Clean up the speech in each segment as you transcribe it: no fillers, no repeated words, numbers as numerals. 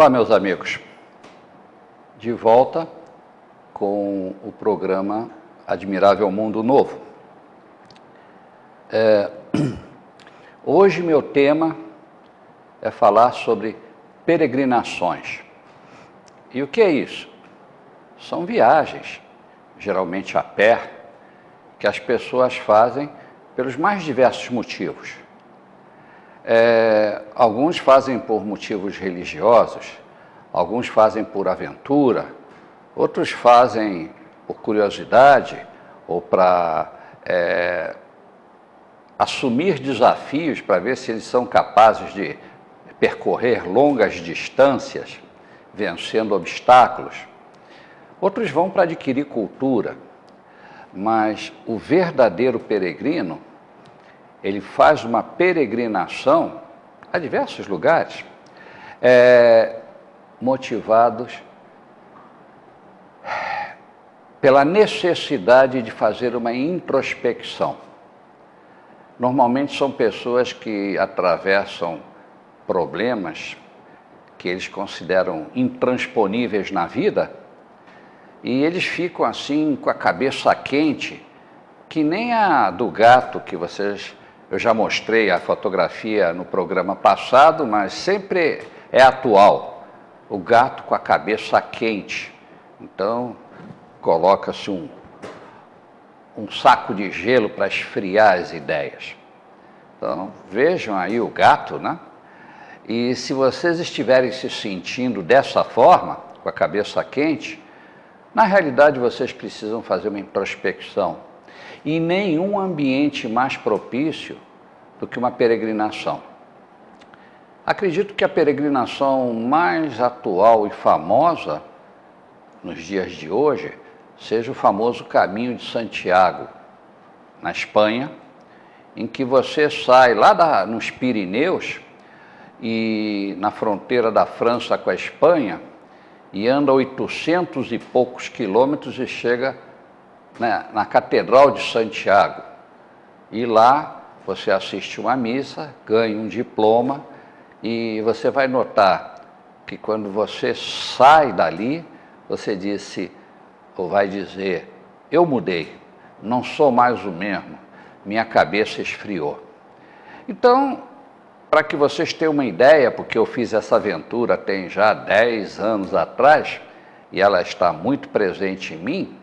Olá, meus amigos, de volta com o programa Admirável Mundo Novo. Hoje meu tema é falar sobre peregrinações. E o que é isso? São viagens, geralmente a pé, que as pessoas fazem pelos mais diversos motivos. Alguns fazem por motivos religiosos, alguns fazem por aventura, outros fazem por curiosidade ou para assumir desafios para ver se eles são capazes de percorrer longas distâncias, vencendo obstáculos. Outros vão para adquirir cultura, mas o verdadeiro peregrino, ele faz uma peregrinação a diversos lugares, motivados pela necessidade de fazer uma introspecção. Normalmente são pessoas que atravessam problemas que eles consideram intransponíveis na vida e eles ficam assim com a cabeça quente, que nem a do gato que eu já mostrei a fotografia no programa passado, mas sempre é atual. O gato com a cabeça quente. Então, coloca-se um saco de gelo para esfriar as ideias. Então, vejam aí o gato, né? E se vocês estiverem se sentindo dessa forma, com a cabeça quente, na realidade vocês precisam fazer uma introspecção. E nenhum ambiente mais propício do que uma peregrinação. Acredito que a peregrinação mais atual e famosa nos dias de hoje seja o famoso Caminho de Santiago, na Espanha, em que você sai lá nos Pirineus e na fronteira da França com a Espanha e anda 800 e poucos quilômetros e chega na Catedral de Santiago. E lá você assiste uma missa, ganha um diploma e você vai notar que quando você sai dali, você vai dizer, eu mudei, não sou mais o mesmo, minha cabeça esfriou. Então, para que vocês tenham uma ideia, porque eu fiz essa aventura tem já 10 anos atrás, e ela está muito presente em mim,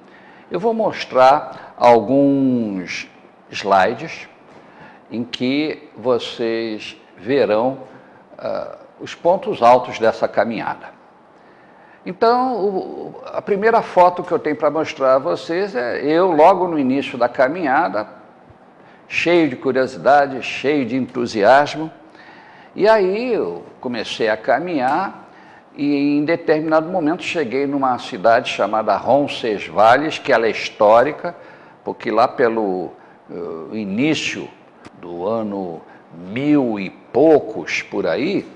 eu vou mostrar alguns slides em que vocês verão os pontos altos dessa caminhada. Então, a primeira foto que eu tenho para mostrar a vocês é eu logo no início da caminhada, cheio de curiosidade, cheio de entusiasmo, e aí eu comecei a caminhar e em determinado momento cheguei numa cidade chamada Roncesvalles, que ela é histórica, porque lá pelo início do ano 1000 e poucos, por aí,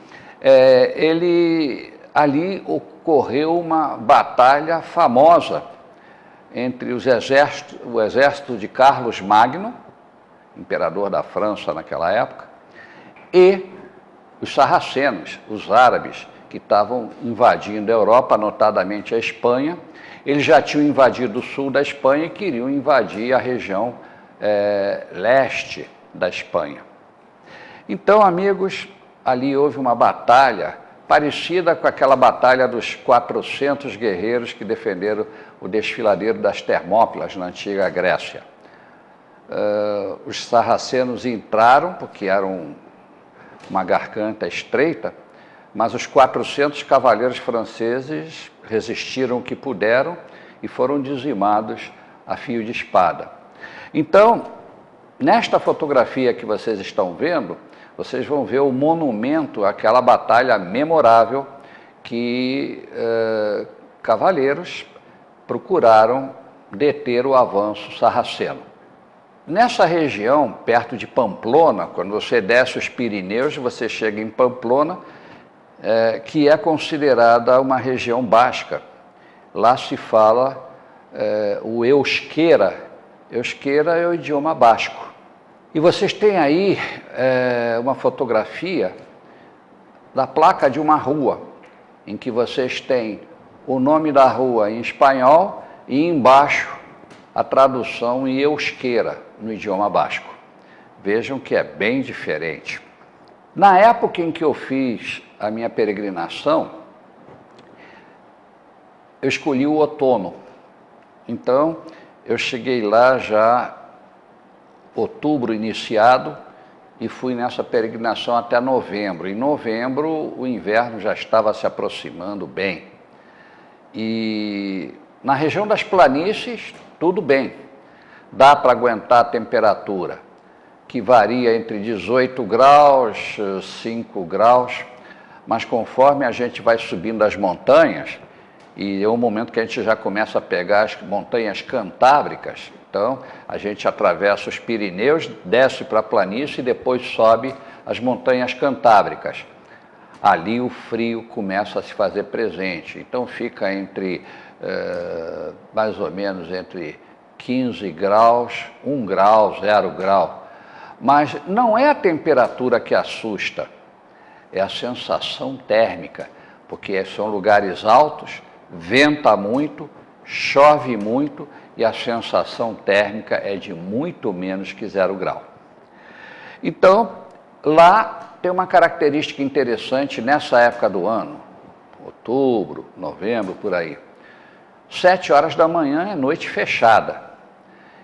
ali ocorreu uma batalha famosa entre o exército de Carlos Magno, imperador da França naquela época, e os sarracenos, os árabes, que estavam invadindo a Europa, notadamente a Espanha. Eles já tinham invadido o sul da Espanha e queriam invadir a região leste da Espanha. Então, amigos, ali houve uma batalha parecida com aquela batalha dos 400 guerreiros que defenderam o desfiladeiro das Termópilas, na antiga Grécia. Os sarracenos entraram, porque eram uma garganta estreita, mas os 400 cavaleiros franceses resistiram o que puderam e foram dizimados a fio de espada. Então, nesta fotografia que vocês estão vendo, vocês vão ver o monumento àquela batalha memorável que cavaleiros procuraram deter o avanço sarraceno. Nessa região, perto de Pamplona, quando você desce os Pirineus, você chega em Pamplona, que é considerada uma região basca. Lá se fala o euskera. Euskera é o idioma basco. E vocês têm aí uma fotografia da placa de uma rua. em que vocês têm o nome da rua em espanhol e embaixo a tradução em euskera, no idioma basco. Vejam que é bem diferente. Na época em que eu fiz a minha peregrinação, eu escolhi o outono. Então, eu cheguei lá já outubro iniciado e fui nessa peregrinação até novembro. Em novembro, o inverno já estava se aproximando bem. E na região das planícies, tudo bem. Dá para aguentar a temperatura, que varia entre 18 graus, 5 graus, mas conforme a gente vai subindo as montanhas, e é o momento que a gente já começa a pegar as montanhas cantábricas, então a gente atravessa os Pirineus, desce para a planície e depois sobe as montanhas cantábricas. Ali o frio começa a se fazer presente, então fica entre, mais ou menos entre 15 graus, 1 grau, 0 grau. Mas não é a temperatura que assusta, é a sensação térmica, porque são lugares altos, venta muito, chove muito e a sensação térmica é de muito menos que 0 grau. Então, lá tem uma característica interessante nessa época do ano, outubro, novembro, por aí. 7 horas da manhã é noite fechada.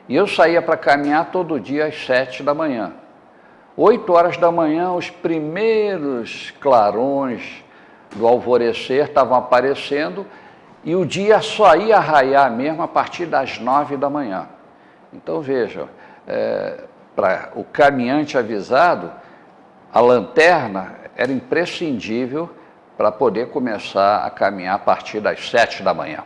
E eu saía para caminhar todo dia às 7 da manhã. 8 horas da manhã, os primeiros clarões do alvorecer estavam aparecendo e o dia só ia raiar mesmo a partir das 9 da manhã. Então, vejam, para o caminhante avisado, a lanterna era imprescindível para poder começar a caminhar a partir das 7 da manhã.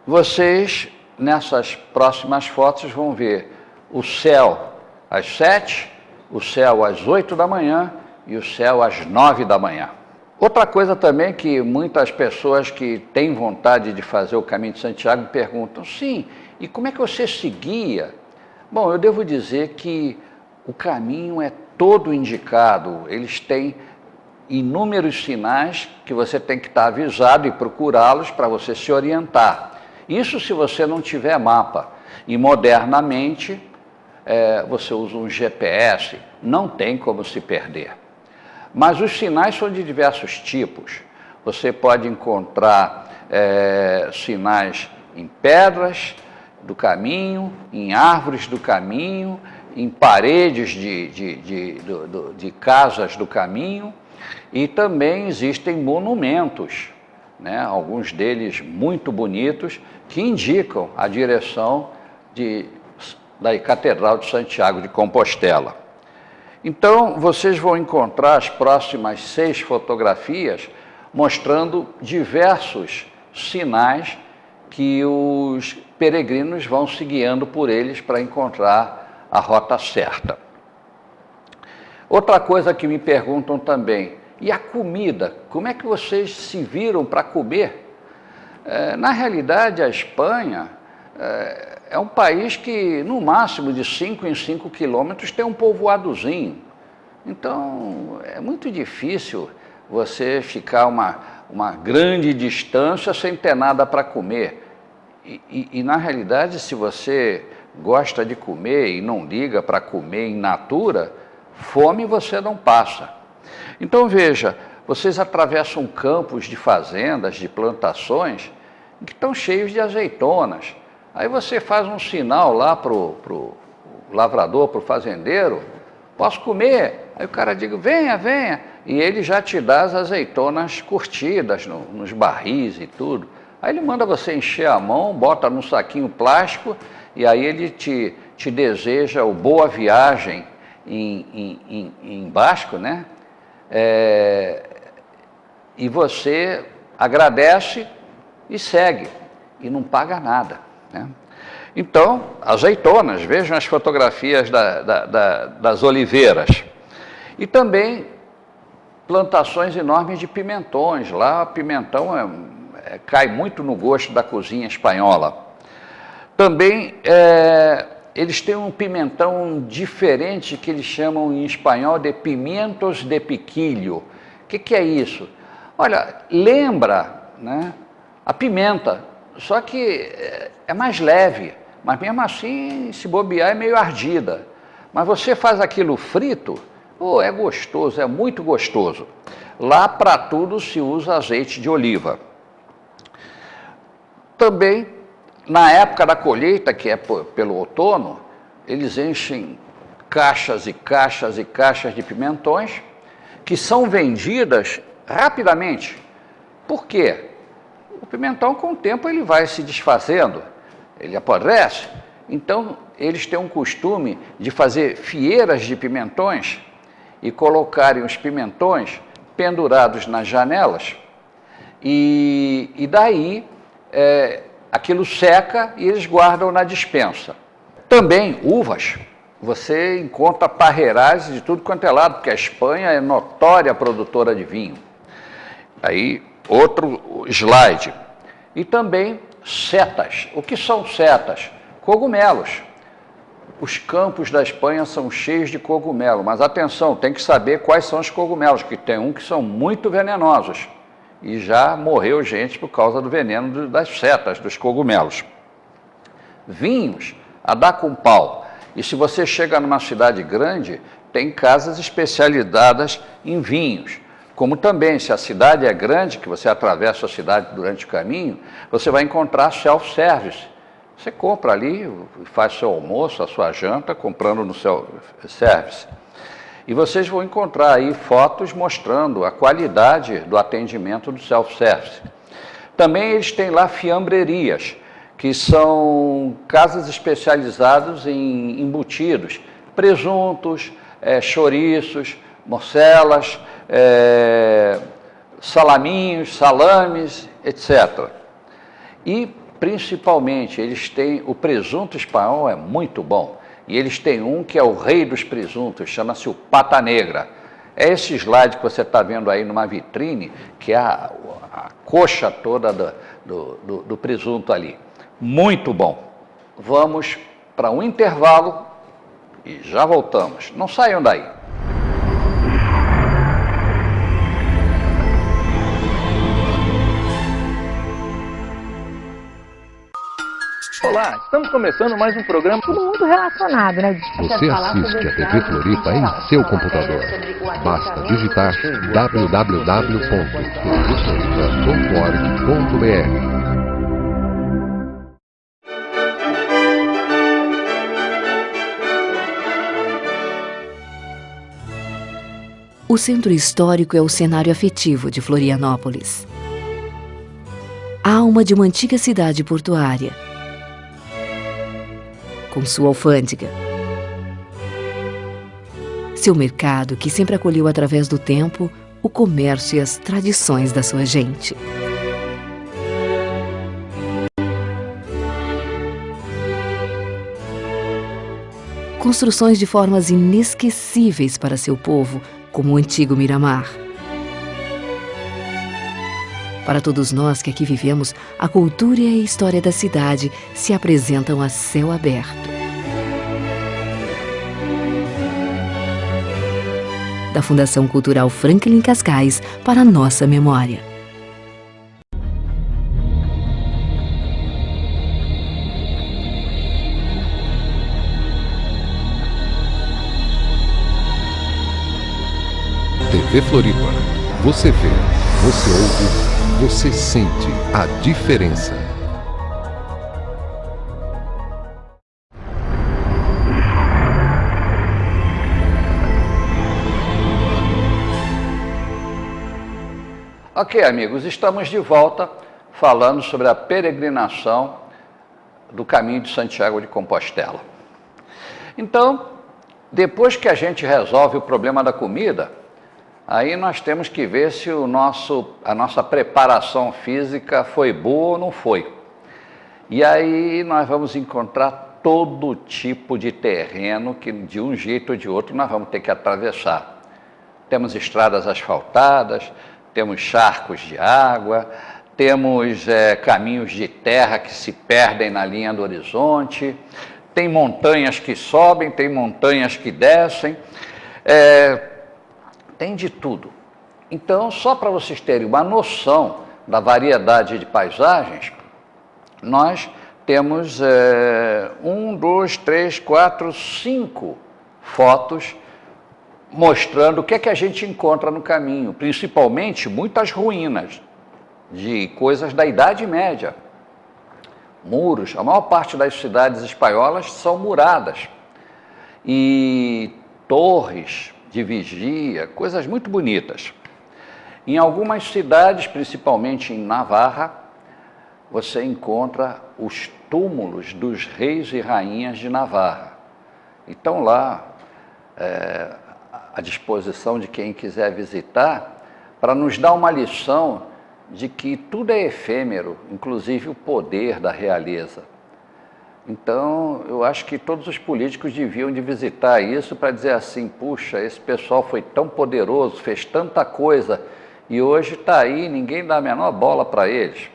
Vocês, nessas próximas fotos, vão ver o céu às 7, o céu às 8 da manhã e o céu às 9 da manhã. Outra coisa também que muitas pessoas que têm vontade de fazer o Caminho de Santiago perguntam, sim, e como é que você se guia? Bom, eu devo dizer que o caminho é todo indicado, eles têm inúmeros sinais que você tem que estar avisado e procurá-los para você se orientar. Isso se você não tiver mapa. E modernamente, você usa um GPS, não tem como se perder. Mas os sinais são de diversos tipos. Você pode encontrar sinais em pedras do caminho, em árvores do caminho, em paredes de casas do caminho, e também existem monumentos, né? Alguns deles muito bonitos, que indicam a direção da Catedral de Santiago de Compostela. Então, vocês vão encontrar as próximas 6 fotografias mostrando diversos sinais que os peregrinos vão se guiando por eles para encontrar a rota certa. Outra coisa que me perguntam também, e a comida? Como é que vocês se viram para comer? Na realidade, a Espanha é um país que, no máximo de 5 em 5 quilômetros, tem um povoadozinho. Então, é muito difícil você ficar uma grande distância sem ter nada para comer. E, na realidade, se você gosta de comer e não liga para comer in natura, fome você não passa. Então, veja, vocês atravessam campos de fazendas, de plantações, que estão cheios de azeitonas. Aí você faz um sinal lá para o lavrador, para o fazendeiro, posso comer? Aí o cara diz, venha, venha. E ele já te dá as azeitonas curtidas nos barris e tudo. Aí ele manda você encher a mão, bota num saquinho plástico e aí ele te deseja o boa viagem em basco, né? E você agradece e segue, e não paga nada, né? Então, azeitonas, vejam as fotografias das oliveiras. E também plantações enormes de pimentões. Lá, pimentão cai muito no gosto da cozinha espanhola. Também, eles têm um pimentão diferente que eles chamam em espanhol de pimientos de piquilho. O que é isso? Olha, lembra, né, a pimenta, só que é mais leve, mas mesmo assim, se bobear, é meio ardida. Mas você faz aquilo frito, é gostoso, é muito gostoso. Lá para tudo se usa azeite de oliva. Também, na época da colheita, que é pelo outono, eles enchem caixas e caixas e caixas de pimentões, que são vendidas rapidamente. Por quê? O pimentão, com o tempo, ele vai se desfazendo, ele apodrece. Então, eles têm um costume de fazer fieiras de pimentões e colocarem os pimentões pendurados nas janelas. E daí, aquilo seca e eles guardam na despensa. Também uvas. Você encontra parreirais de tudo quanto é lado, porque a Espanha é notória produtora de vinho. Aí, outro slide. E também setas. O que são setas? Cogumelos. Os campos da Espanha são cheios de cogumelo, mas atenção, tem que saber quais são os cogumelos, que tem que são muito venenosos. E já morreu gente por causa do veneno das setas, dos cogumelos. Vinhos, a dar com pau. E se você chega numa cidade grande, tem casas especializadas em vinhos. Como também, se a cidade é grande, que você atravessa a cidade durante o caminho, você vai encontrar self-service. Você compra ali, faz seu almoço, a sua janta, comprando no self-service. E vocês vão encontrar aí fotos mostrando a qualidade do atendimento do self-service. Também eles têm lá fiambrerias, que são casas especializadas em embutidos, presuntos, chouriços, morcelas, salaminhos, salames, etc. E, principalmente, eles têm o presunto espanhol, é muito bom. E eles têm um que é o rei dos presuntos, chama-se o Pata Negra. É esse slide que você está vendo aí numa vitrine, que é a coxa toda do presunto ali. Muito bom. Vamos para um intervalo e já voltamos. Não saiam daí. Olá, estamos começando mais um programa. Tudo muito relacionado, né? Você assiste a TV Floripa em seu computador. Basta digitar www.tvfloripa.org.br. O centro histórico é o cenário afetivo de Florianópolis. A alma de uma antiga cidade portuária, com sua alfândega, seu mercado que sempre acolheu através do tempo o comércio e as tradições da sua gente. Construções de formas inesquecíveis para seu povo, como o antigo Miramar. Para todos nós que aqui vivemos, a cultura e a história da cidade se apresentam a céu aberto. Da Fundação Cultural Franklin Cascais para a nossa memória. TV Floripa. Você vê, você ouve, você sente a diferença. Ok, amigos, estamos de volta falando sobre a peregrinação do caminho de Santiago de Compostela. Então, depois que a gente resolve o problema da comida, aí nós temos que ver se a nossa preparação física foi boa ou não foi. E aí nós vamos encontrar todo tipo de terreno que de um jeito ou de outro nós vamos ter que atravessar. Temos estradas asfaltadas, temos charcos de água, temos caminhos de terra que se perdem na linha do horizonte, tem montanhas que sobem, tem montanhas que descem, tem de tudo. Então, só para vocês terem uma noção da variedade de paisagens, nós temos 1, 2, 3, 4, 5 fotos mostrando o que é que a gente encontra no caminho, principalmente muitas ruínas de coisas da Idade Média. Muros, a maior parte das cidades espanholas são muradas. E torres de vigia, coisas muito bonitas. Em algumas cidades, principalmente em Navarra, você encontra os túmulos dos reis e rainhas de Navarra. Então lá, à disposição de quem quiser visitar, para nos dar uma lição de que tudo é efêmero, inclusive o poder da realeza. Então, eu acho que todos os políticos deviam de visitar isso para dizer assim, puxa, esse pessoal foi tão poderoso, fez tanta coisa, e hoje está aí, ninguém dá a menor bola para eles.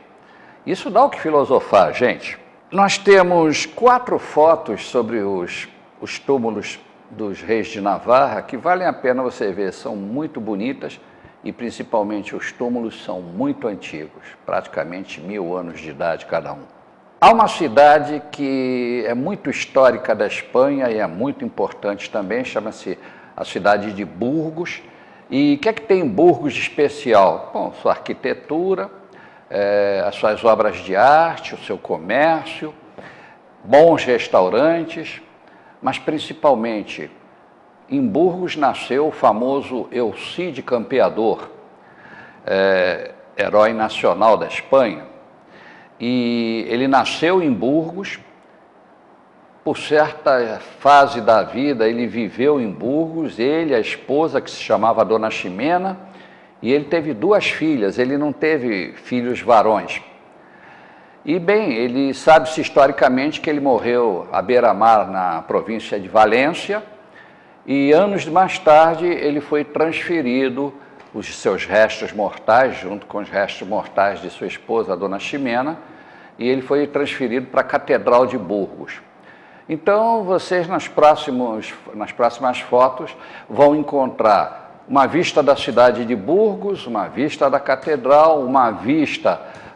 Isso dá o que filosofar, gente. Nós temos 4 fotos sobre os túmulos dos reis de Navarra, que valem a pena você ver, são muito bonitas, e principalmente os túmulos são muito antigos, praticamente 1000 anos de idade cada um. Há uma cidade que é muito histórica da Espanha e é muito importante também, chama-se a cidade de Burgos. E o que é que tem em Burgos de especial? Bom, sua arquitetura, as suas obras de arte, o seu comércio, bons restaurantes, mas principalmente em Burgos nasceu o famoso El Cid Campeador, herói nacional da Espanha. E ele nasceu em Burgos, por certa fase da vida ele viveu em Burgos, ele, a esposa que se chamava Dona Ximena, e ele teve 2 filhas, ele não teve filhos varões. E bem, ele sabe-se historicamente que ele morreu à beira-mar na província de Valência, e anos mais tarde ele foi transferido, os seus restos mortais, junto com os restos mortais de sua esposa, a Dona Ximena, e ele foi transferido para a Catedral de Burgos. Então, vocês nas próximas fotos vão encontrar uma vista da cidade de Burgos, uma vista da Catedral,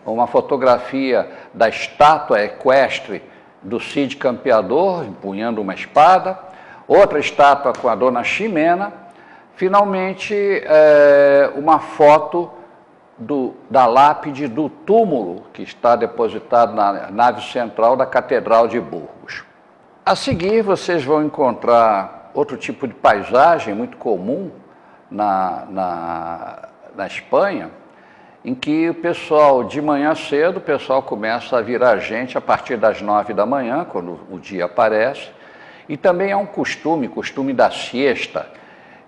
uma fotografia da estátua equestre do Cid Campeador, empunhando uma espada, outra estátua com a Dona Ximena, finalmente uma foto da lápide do túmulo que está depositado na nave central da Catedral de Burgos. A seguir, vocês vão encontrar outro tipo de paisagem muito comum na Espanha, em que o pessoal, de manhã cedo, o pessoal começa a virar gente a partir das 9 da manhã, quando o dia aparece, e também há um costume da siesta,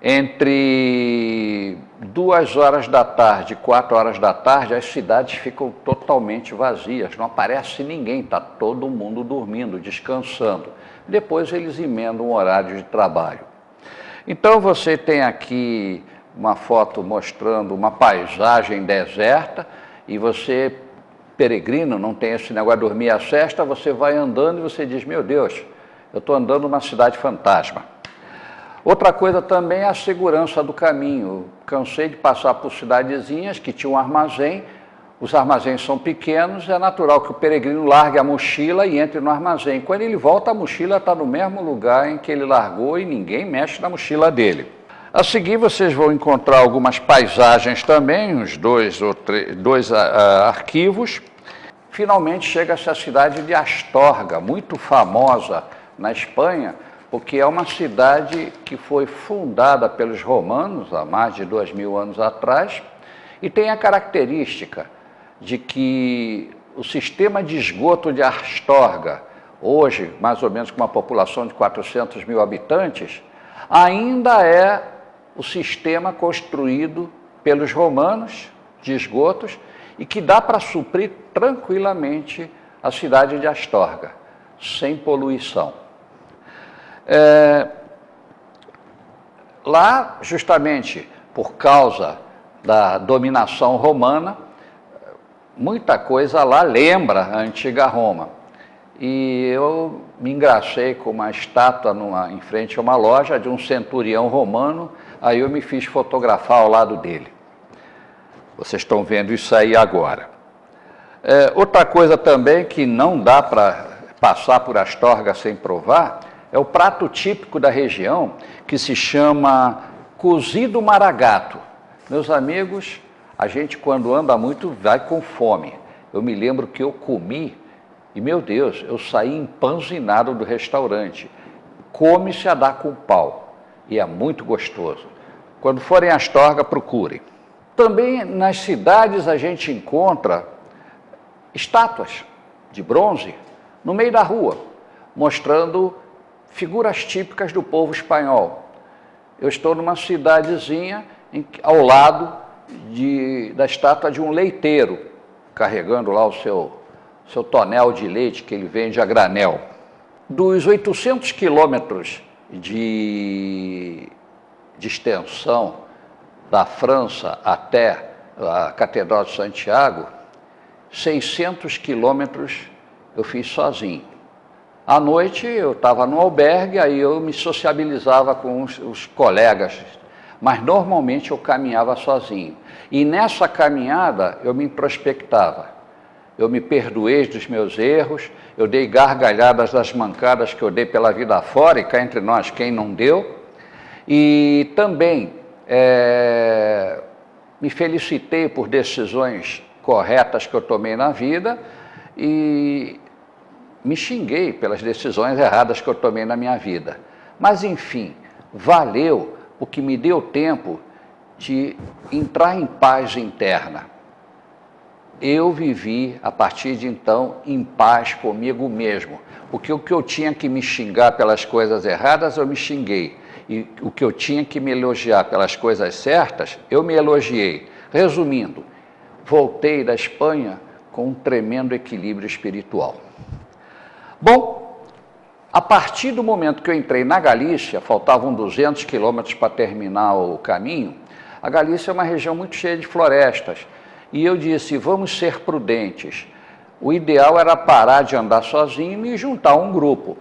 entre 2 horas da tarde e 4 horas da tarde, as cidades ficam totalmente vazias, não aparece ninguém, está todo mundo dormindo, descansando. Depois eles emendam um horário de trabalho. Então você tem aqui uma foto mostrando uma paisagem deserta, e você, peregrino, não tem esse negócio de dormir a sesta, você vai andando e você diz, meu Deus, eu estou andando numa cidade fantasma. Outra coisa também é a segurança do caminho. Eu cansei de passar por cidadezinhas que tinham um armazém, os armazéns são pequenos, é natural que o peregrino largue a mochila e entre no armazém. Quando ele volta, a mochila está no mesmo lugar em que ele largou e ninguém mexe na mochila dele. A seguir, vocês vão encontrar algumas paisagens também, uns 2 arquivos. Finalmente chega-se à cidade de Astorga, muito famosa na Espanha, porque é uma cidade que foi fundada pelos romanos há mais de 2000 anos atrás e tem a característica de que o sistema de esgoto de Astorga, hoje mais ou menos com uma população de 400 mil habitantes, ainda é o sistema construído pelos romanos de esgotos e que dá para suprir tranquilamente a cidade de Astorga, sem poluição. Lá, justamente por causa da dominação romana, muita coisa lá lembra a antiga Roma. E eu me engracei com uma estátua em frente a uma loja de um centurião romano, aí eu me fiz fotografar ao lado dele. Vocês estão vendo isso aí agora. Outra coisa também que não dá para passar por Astorga sem provar é o prato típico da região, que se chama cozido maragato. Meus amigos, a gente quando anda muito vai com fome. Eu me lembro que eu comi e, meu Deus, eu saí empanzinado do restaurante. Come-se a dar com pau e é muito gostoso. Quando forem a Astorga, procurem. Também nas cidades a gente encontra estátuas de bronze no meio da rua, mostrando figuras típicas do povo espanhol. Eu estou numa cidadezinha ao lado da estátua de um leiteiro, carregando lá o seu tonel de leite que ele vende a granel. Dos 800 quilômetros de extensão da França até a Catedral de Santiago, 600 quilômetros eu fiz sozinho. À noite eu estava no albergue, aí eu me sociabilizava com os colegas, mas normalmente eu caminhava sozinho. E nessa caminhada eu me introspectava. Eu me perdoei dos meus erros, eu dei gargalhadas das mancadas que eu dei pela vida fora, e cá entre nós quem não deu. E também me felicitei por decisões corretas que eu tomei na vida e me xinguei pelas decisões erradas que eu tomei na minha vida. Mas, enfim, valeu porque me deu tempo de entrar em paz interna. Eu vivi, a partir de então, em paz comigo mesmo. Porque o que eu tinha que me xingar pelas coisas erradas, eu me xinguei. E o que eu tinha que me elogiar pelas coisas certas, eu me elogiei. Resumindo, voltei da Espanha com um tremendo equilíbrio espiritual. Bom, a partir do momento que eu entrei na Galícia, faltavam 200 quilômetros para terminar o caminho, a Galícia é uma região muito cheia de florestas, e eu disse, vamos ser prudentes. O ideal era parar de andar sozinho e me juntar a um grupo.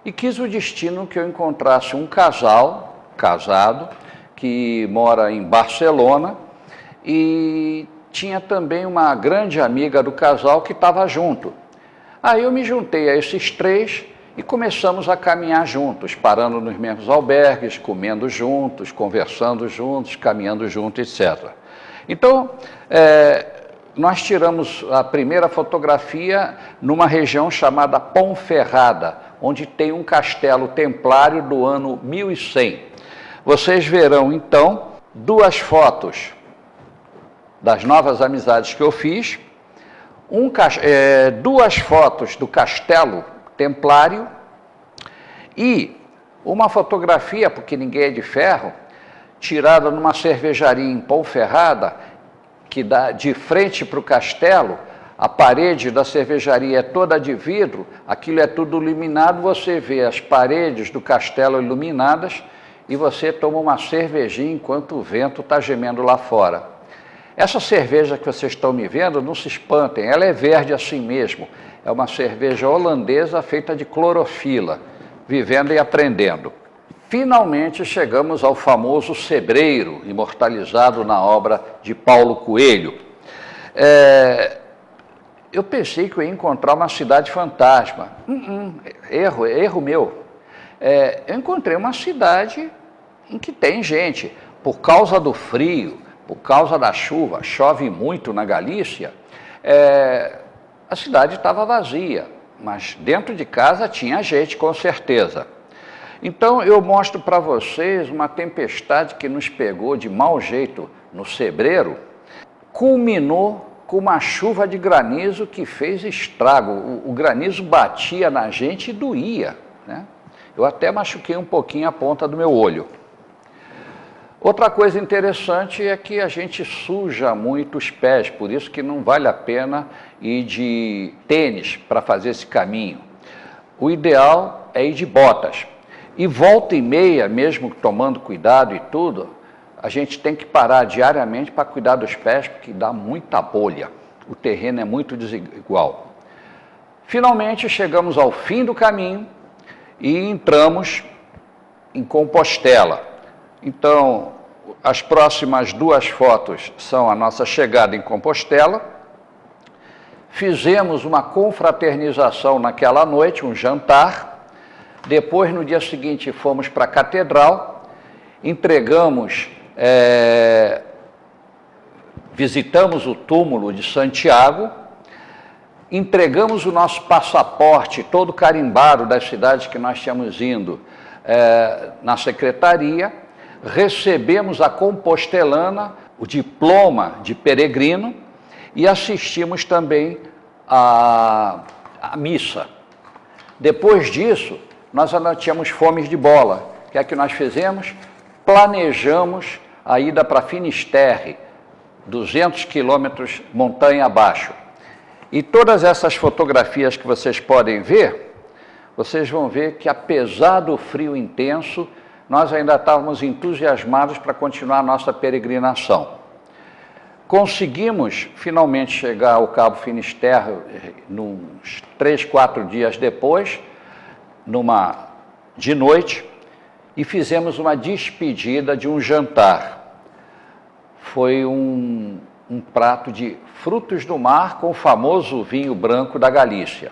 E quis o destino que eu encontrasse um casal, casado, que mora em Barcelona, e tinha também uma grande amiga do casal que estava junto. Aí eu me juntei a esses três e começamos a caminhar juntos, parando nos mesmos albergues, comendo juntos, conversando juntos, caminhando juntos, etc. Então, nós tiramos a primeira fotografia numa região chamada Ponferrada, onde tem um castelo templário do ano 1100. Vocês verão, então, duas fotos das novas amizades que eu fiz, duas fotos do castelo templário e uma fotografia, porque ninguém é de ferro, tirada numa cervejaria em Ponferrada, que dá de frente para o castelo. A parede da cervejaria é toda de vidro, aquilo é tudo iluminado, você vê as paredes do castelo iluminadas e você toma uma cervejinha enquanto o vento está gemendo lá fora. Essa cerveja que vocês estão me vendo, não se espantem, ela é verde assim mesmo. É uma cerveja holandesa feita de clorofila, vivendo e aprendendo. Finalmente chegamos ao famoso Sebreiro, imortalizado na obra de Paulo Coelho. Eu pensei que eu ia encontrar uma cidade fantasma. Erro meu. Eu encontrei uma cidade em que tem gente. Por causa do frio, por causa da chuva, chove muito na Galícia, a cidade estava vazia, mas dentro de casa tinha gente, com certeza. Então eu mostro para vocês uma tempestade que nos pegou de mau jeito no Sebreiro, culminou com uma chuva de granizo que fez estrago. O granizo batia na gente e doía, né? Eu até machuquei um pouquinho a ponta do meu olho. Outra coisa interessante é que a gente suja muito os pés, por isso que não vale a pena ir de tênis para fazer esse caminho. O ideal é ir de botas. E volta e meia, mesmo tomando cuidado e tudo, a gente tem que parar diariamente para cuidar dos pés, porque dá muita bolha. O terreno é muito desigual. Finalmente chegamos ao fim do caminho e entramos em Compostela. Então, As próximas duas fotos são a nossa chegada em Compostela. Fizemos uma confraternização naquela noite, um jantar. Depois, no dia seguinte, fomos para a catedral, entregamos, visitamos o túmulo de Santiago, entregamos o nosso passaporte todo carimbado das cidades que nós tínhamos indo na secretaria, recebemos a compostelana, o diploma de peregrino e assistimos também à missa. Depois disso, nós ainda tínhamos fomes de bola. O que é que nós fizemos? Planejamos a ida para Finisterre, 200 quilômetros montanha abaixo. E todas essas fotografias que vocês podem ver, vocês vão ver que apesar do frio intenso, nós ainda estávamos entusiasmados para continuar a nossa peregrinação. Conseguimos finalmente chegar ao Cabo Finisterre uns 3, 4 dias depois, de noite, e fizemos uma despedida de um jantar. Foi um prato de frutos do mar com o famoso vinho branco da Galícia.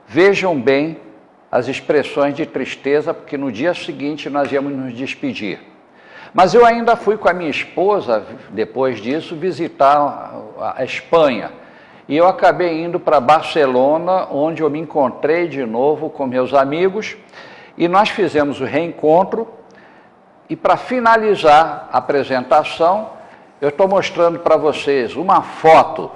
Vejam bem as expressões de tristeza, porque no dia seguinte nós íamos nos despedir. Mas eu ainda fui com a minha esposa, depois disso, visitar a Espanha. E eu acabei indo para Barcelona, onde eu me encontrei de novo com meus amigos, e nós fizemos o reencontro. E para finalizar a apresentação, eu estou mostrando para vocês uma foto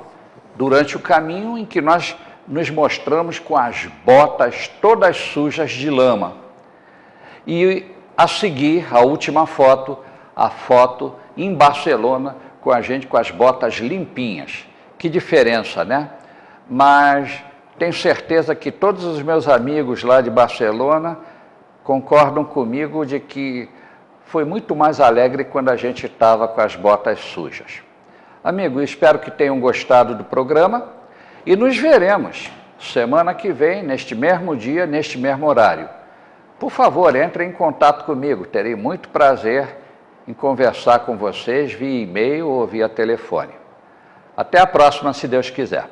durante o caminho em que nós nos mostramos com as botas todas sujas de lama. E a seguir, a última foto, a foto em Barcelona com a gente com as botas limpinhas. Que diferença, né? Mas tenho certeza que todos os meus amigos lá de Barcelona concordam comigo de que foi muito mais alegre quando a gente estava com as botas sujas. Amigo, espero que tenham gostado do programa e nos veremos semana que vem, neste mesmo dia, neste mesmo horário. Por favor, entrem em contato comigo, terei muito prazer em conversar com vocês via e-mail ou via telefone. Até a próxima, se Deus quiser.